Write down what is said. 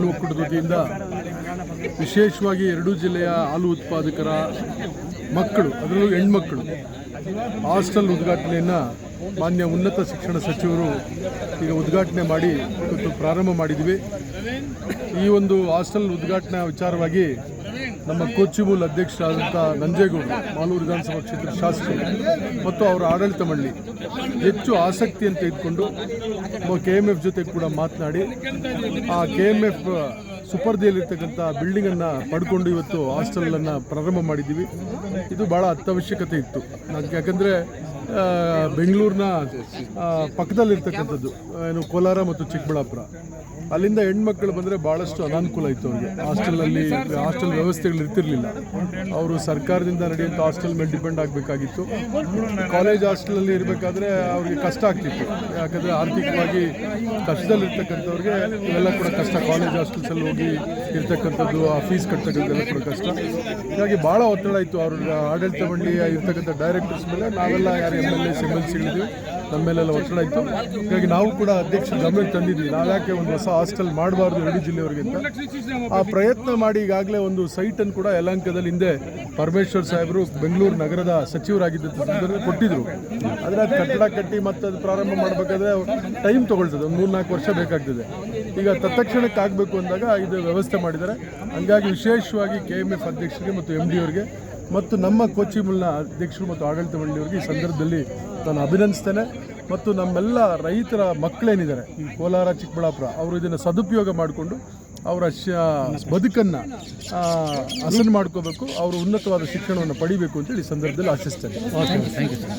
ಒಕ್ಕೂಟದ ವತಿಯಿಂದ ವಿಶೇಷವಾಗಿ ಎರಡೂ ಜಿಲ್ಲೆಯ ಹಾಲು ಉತ್ಪಾದಕರ ಮಕ್ಕಳು, ಅದರಲ್ಲೂ ಹೆಣ್ಮಕ್ಕಳು ಹಾಸ್ಟೆಲ್ ಉದ್ಘಾಟನೆಯನ್ನು ಮಾನ್ಯ ಉನ್ನತ ಶಿಕ್ಷಣ ಸಚಿವರು ಈಗ ಉದ್ಘಾಟನೆ ಮಾಡಿ ಇವತ್ತು ಪ್ರಾರಂಭ ಮಾಡಿದ್ವಿ. ಈ ಒಂದು ಹಾಸ್ಟೆಲ್ ಉದ್ಘಾಟನಾ ವಿಚಾರವಾಗಿ ನಮ್ಮ ಕೋಚಿಮೂಲ್ ಅಧ್ಯಕ್ಷರಾದಂಥ ನಂಜೇಗೌಡರು, ಮಾಲೂರು ವಿಧಾನಸಭಾ ಕ್ಷೇತ್ರ ಶಾಸಕರು ಮತ್ತು ಅವರ ಆಡಳಿತ ಮಂಡಳಿ ಹೆಚ್ಚು ಆಸಕ್ತಿಯನ್ನು ತೆಗೆದುಕೊಂಡು KMF ಜೊತೆ ಕೂಡ ಮಾತನಾಡಿ ಆ KMF ಸುಪರ್ದಿಯಲ್ಲಿರ್ತಕ್ಕಂಥ ಬಿಲ್ಡಿಂಗನ್ನು ಪಡ್ಕೊಂಡು ಇವತ್ತು ಹಾಸ್ಟೆಲನ್ನು ಪ್ರಾರಂಭ ಮಾಡಿದ್ದೀವಿ. ಇದು ಭಾಳ ಅತ್ಯವಶ್ಯಕತೆ ಇತ್ತು. ಯಾಕಂದರೆ ಬೆಂಗಳೂರಿನ ಪಕ್ಕದಲ್ಲಿರ್ತಕ್ಕಂಥದ್ದು ಏನು ಕೋಲಾರ ಮತ್ತು ಚಿಕ್ಕಬಳ್ಳಾಪುರ, ಅಲ್ಲಿಂದ ಹೆಣ್ಮಕ್ಳು ಬಂದರೆ ಭಾಳಷ್ಟು ಅನಾನುಕೂಲ ಇತ್ತು. ಅವ್ರಿಗೆ ಹಾಸ್ಟೆಲ್ ವ್ಯವಸ್ಥೆಗಳು ಇರ್ತಿರಲಿಲ್ಲ. ಅವರು ಸರ್ಕಾರದಿಂದ ನಡೆಯುವಂಥ ಹಾಸ್ಟೆಲ್ ಮೇಲೆ ಡಿಪೆಂಡ್ ಆಗಬೇಕಾಗಿತ್ತು. ಕಾಲೇಜ್ ಹಾಸ್ಟೆಲಲ್ಲಿ ಇರಬೇಕಾದ್ರೆ ಅವ್ರಿಗೆ ಕಷ್ಟ ಆಗ್ತಿತ್ತು. ಯಾಕಂದರೆ ಆರ್ಥಿಕವಾಗಿ ಕಷ್ಟದಲ್ಲಿರ್ತಕ್ಕಂಥವ್ರಿಗೆ ಇವೆಲ್ಲ ಕೂಡ ಕಷ್ಟ. ಕಾಲೇಜ್ ಹಾಸ್ಟೆಲ್ಸಲ್ಲಿ ಹೋಗಿ ಇರ್ತಕ್ಕಂಥದ್ದು, ಆ ಫೀಸ್ ಕಟ್ಟತಕ್ಕಂಥದ್ದೆಲ್ಲ ಕೂಡ ಕಷ್ಟ. ಹೀಗಾಗಿ ಭಾಳ ಒತ್ತಡ ಇತ್ತು ಅವ್ರ ಆಡಳಿತ ಮಂಡಳಿಯ ಇರ್ತಕ್ಕಂಥ ಡೈರೆಕ್ಟರ್ಸ್ ಮೇಲೆ. ನಾವೆಲ್ಲ ಯಾರು MLAs MLCಗಳಿದ್ದೀವಿ, ನಮ್ಮ ಮೇಲೆಲ್ಲ ಒತ್ತಡ ಇತ್ತು. ಹೀಗಾಗಿ ನಾವು ಕೂಡ ಅಧ್ಯಕ್ಷರ ಗಮನಕ್ಕೆ ತಂದಿದ್ವಿ, ನಾವು ಯಾಕೆ ಒಂದು ಹೊಸ ಹಾಸ್ಟೆಲ್ ಮಾಡಬಾರ್ದು ಎರಡೂ ಜಿಲ್ಲೆಯವರಿಗೆ ಅಂತ. ಆ ಪ್ರಯತ್ನ ಮಾಡಿ ಈಗಾಗಲೇ ಒಂದು ಸೈಟನ್ನು ಕೂಡ ಯಲಹಂಕದಲ್ಲಿ ಹಿಂದೆ ಪರಮೇಶ್ವರ್ ಸಾಹೇಬರು ಬೆಂಗಳೂರು ನಗರದ ಸಚಿವರಾಗಿದ್ದ ಸಂದರ್ಭದಲ್ಲಿ ಕೊಟ್ಟಿದ್ರು. ಆದರೆ ಅದು ಕಟ್ಟಡ ಕಟ್ಟಿ ಮತ್ತು ಅದು ಪ್ರಾರಂಭ ಮಾಡಬೇಕಾದ್ರೆ ಟೈಮ್ ತೊಗೊಳ್ತದೆ, ಒಂದು 3-4 ವರ್ಷ ಬೇಕಾಗ್ತದೆ. ಈಗ ತತ್ಕ್ಷಣಕ್ಕೆ ಆಗಬೇಕು ಅಂದಾಗ ಇದು ವ್ಯವಸ್ಥೆ ಮಾಡಿದ್ದಾರೆ. ಹಂಗಾಗಿ ವಿಶೇಷವಾಗಿ KMF ಅಧ್ಯಕ್ಷರಿಗೆ ಮತ್ತು MD ಅವರಿಗೆ ಮತ್ತು ನಮ್ಮ ಕೋಚಿಮೂಲ್ನ ಅಧ್ಯಕ್ಷರು ಮತ್ತು ಆಡಳಿತ ಮಂಡಳಿಯವರಿಗೆ ಈ ಸಂದರ್ಭದಲ್ಲಿ ನಾನು ಅಭಿನಂದಿಸ್ತೇನೆ. ಮತ್ತು ನಮ್ಮೆಲ್ಲ ರೈತರ ಮಕ್ಕಳೇನಿದ್ದಾರೆ ಈ ಕೋಲಾರ ಚಿಕ್ಕಬಳ್ಳಾಪುರ, ಅವರು ಇದನ್ನು ಸದುಪಯೋಗ ಮಾಡಿಕೊಂಡು ಅವರ ಬದುಕನ್ನು ಹಸನು ಮಾಡ್ಕೋಬೇಕು, ಅವರು ಉನ್ನತವಾದ ಶಿಕ್ಷಣವನ್ನು ಪಡಿಬೇಕು ಅಂತೇಳಿ ಈ ಸಂದರ್ಭದಲ್ಲಿ ಆಶಿಸ್ತೇನೆ. Thank you sir.